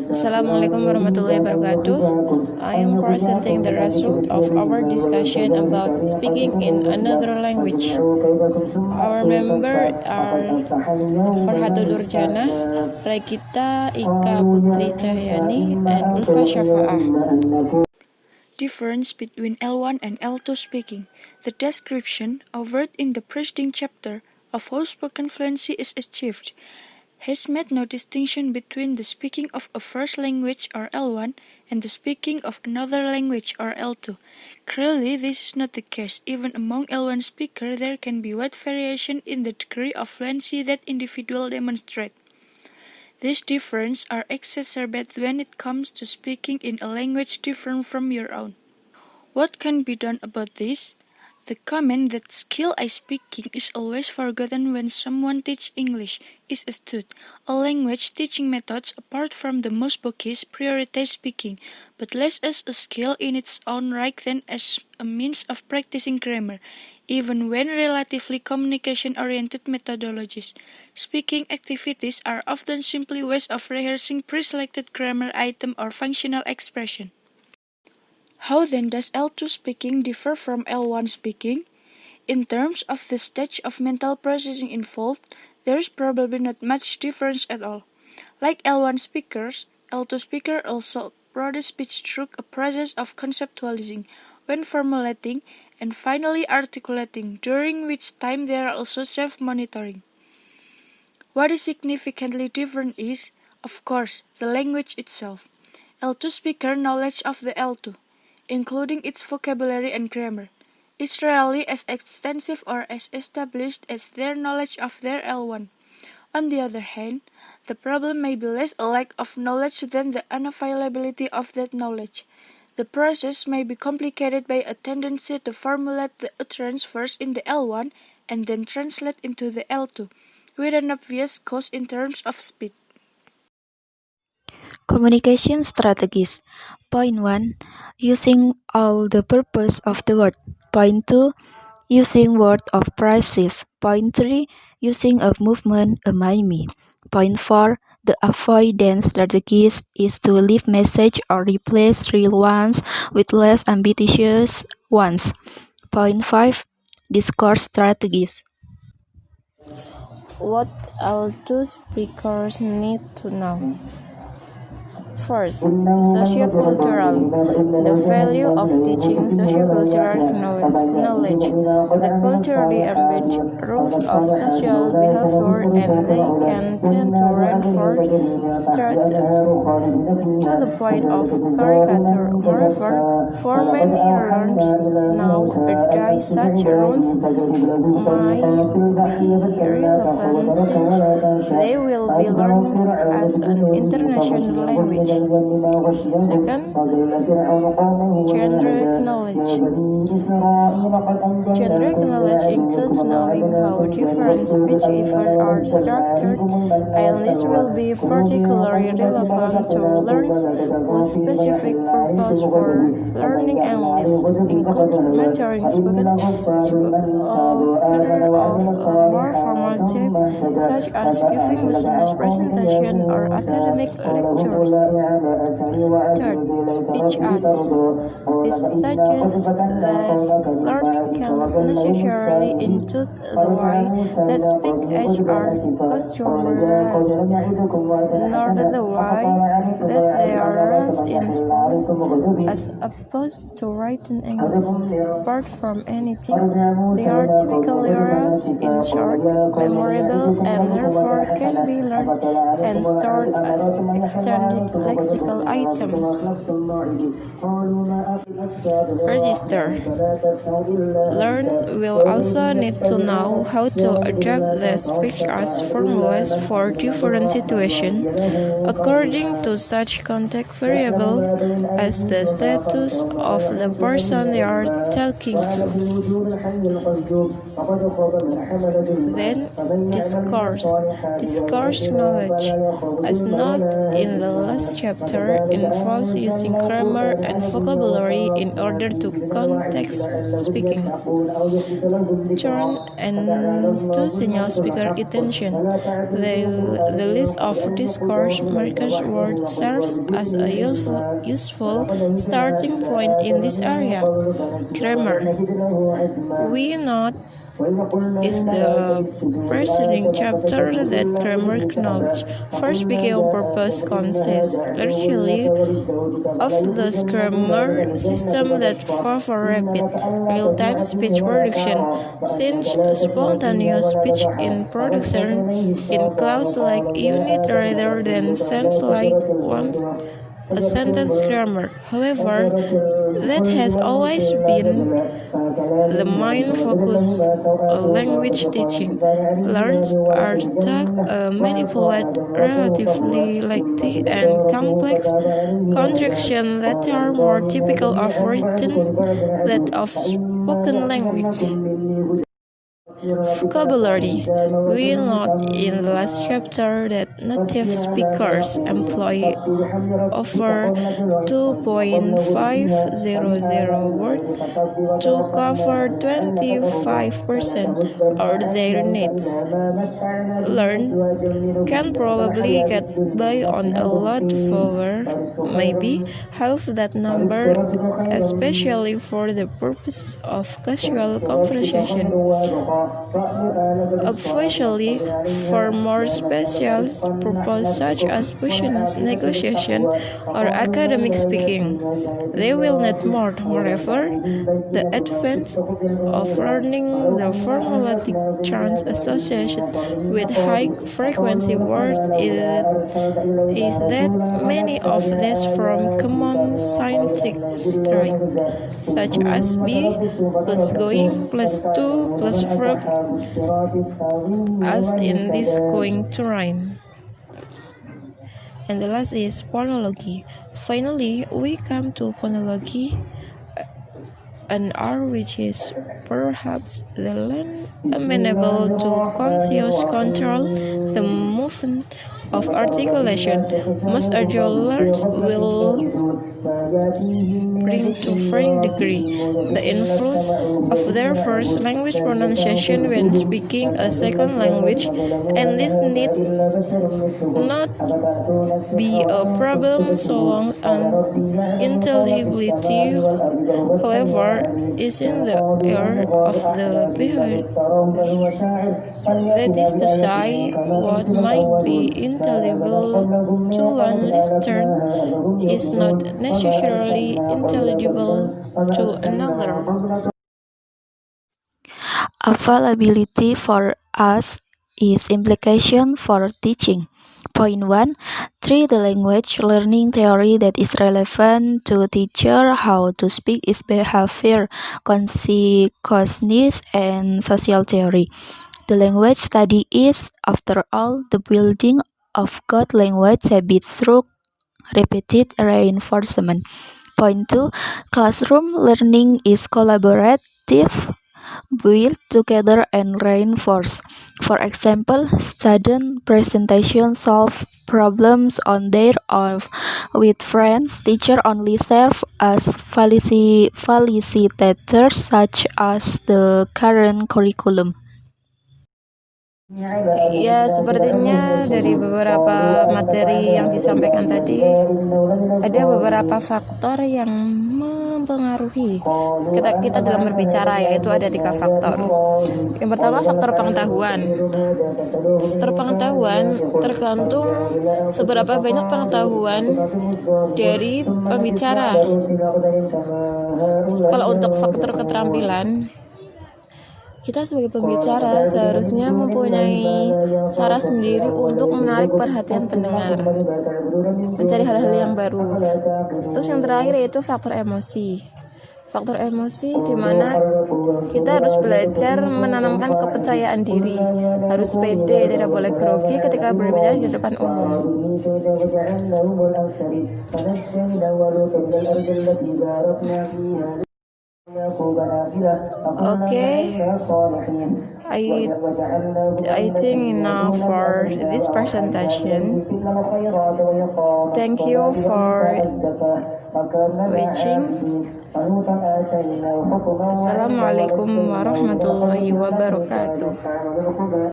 Assalamualaikum warahmatullahi wabarakatuh. I am presenting the result of our discussion about speaking in another language. Our members are Farhatul Urjana, Regita Ika Putri Cahyani, and Ulfa Syafa'ah. Difference between L1 and L2 speaking. The description, offered in the preceding chapter, of how spoken fluency is achieved, has made no distinction between the speaking of a first language or L1 and the speaking of another language or L2. Clearly, this is not the case. Even among L1 speakers, there can be wide variation in the degree of fluency that individuals demonstrate. These differences are exacerbated when it comes to speaking in a language different from your own. What can be done about this? The comment that skill I speaking is always forgotten when someone teach English is astute. All language teaching methods, apart from the most bookish, prioritize speaking, but less as a skill in its own right than as a means of practicing grammar, even when relatively communication-oriented methodologies. Speaking activities are often simply ways of rehearsing pre-selected grammar item or functional expression. How then does L2 speaking differ from L1 speaking? In terms of the stage of mental processing involved, there is probably not much difference at all. Like L1 speakers, L2 speakers also produce speech through a process of conceptualizing, when formulating, and finally articulating, during which time they are also self-monitoring. What is significantly different is, of course, the language itself. L2 speaker knowledge of the L2, including its vocabulary and grammar, is rarely as extensive or as established as their knowledge of their L1. On the other hand, the problem may be less a lack of knowledge than the unavailability of that knowledge. The process may be complicated by a tendency to formulate the utterance first in the L1 and then translate into the L2, with an obvious cost in terms of speed. Communication strategies. Point 1. Using all the purpose of the word. Point 2. Using word of phrases. Point 3. Using of movement, a mime. Point 4. The avoidance strategies is to leave message or replace real ones with less ambitious ones. Point 5. Discourse strategies. What L2 speakers need to know? First, sociocultural, the value of teaching sociocultural knowledge. The culturally embedded rules of social behavior and they can tend to reinforce stereotypes to the point of caricature. Moreover, for many learners nowadays, such rules might be relevant since they will be learning as an international language. Second, generic knowledge. Generic knowledge includes knowing how different speech events are structured, and this will be particularly relevant to learners whose specific purpose for learning English include mastering spoken of a more formal type, such as giving business presentation or academic lectures. Third, speech arts. This suggests that learning cannot necessarily include the way that speech are customized, nor the way that they are raised in school, as opposed to written English. Apart from anything, they are typically raised in short, memorable, and therefore can be learned and stored as extended lexical items. Register. Learners will also need to know how to adapt the speech arts formulas for different situations according to such context variable as the status of the person they are talking to. Then, discourse knowledge. As noted in the last chapter involves using grammar and vocabulary in order to context speaking. Turn and to signal speaker attention. The list of discourse markers words serves as a useful starting point in this area. Grammar. We note is the preceding chapter that grammar knowledge for speaking on purpose consists largely of those grammar systems that favor rapid, real-time speech production, since spontaneous speech in production in clause-like unit rather than sense-like ones. A sentence grammar. However, that has always been the main focus of language teaching. Learners are taught manipulate relatively lengthy and complex contractions that are more typical of written than of spoken language. Vocabulary. We note in the last chapter that native speakers employ over 2.500 words to cover 25% of their needs. Learn can probably get by on a lot fewer, maybe half that number, especially for the purpose of casual conversation. Officially, for more specialized purposes such as business negotiation or academic speaking, they will need more. Moreover, the advent of learning the formulatic terms associated with high-frequency words is that many of these from common scientific traits, such as be plus going plus to plus verb, as in this going to rhyme. And the last is phonology. Finally, we come to phonology, an art which is perhaps the least amenable to conscious control, the movement of articulation. Most adult learners will bring to varying degree the influence of their first language pronunciation when speaking a second language, and this need not be a problem so long as intelligibility, however, is in the air of the behavior. That is to say, what might be intelligible to one listener is not necessarily intelligible to another. Availability for us is implication for teaching. Point 1. Treat the language learning theory that is relevant to teacher how to speak is behavior, consciousness, and social theory. The language study is, after all, the building of good language habits through repeated reinforcement. Point 2. Classroom learning is collaborative, built together and reinforced. For example, student presentations solve problems on their own with friends. Teacher only serve as facilitators such as the current curriculum. Ya, sepertinya dari beberapa materi yang disampaikan tadi, ada beberapa faktor yang mempengaruhi kita dalam berbicara, yaitu ada 3 faktor. Yang pertama, faktor pengetahuan. Faktor pengetahuan tergantung seberapa banyak pengetahuan dari pembicara. Kalau untuk faktor keterampilan, kita sebagai pembicara seharusnya mempunyai cara sendiri untuk menarik perhatian pendengar, mencari hal-hal yang baru. Terus yang terakhir yaitu faktor emosi. Faktor emosi di mana kita harus belajar menanamkan kepercayaan diri, harus pede, tidak boleh grogi ketika berbicara di depan umum. Okay, I think enough for this presentation. Thank you for watching. Assalamualaikum warahmatullahi wabarakatuh.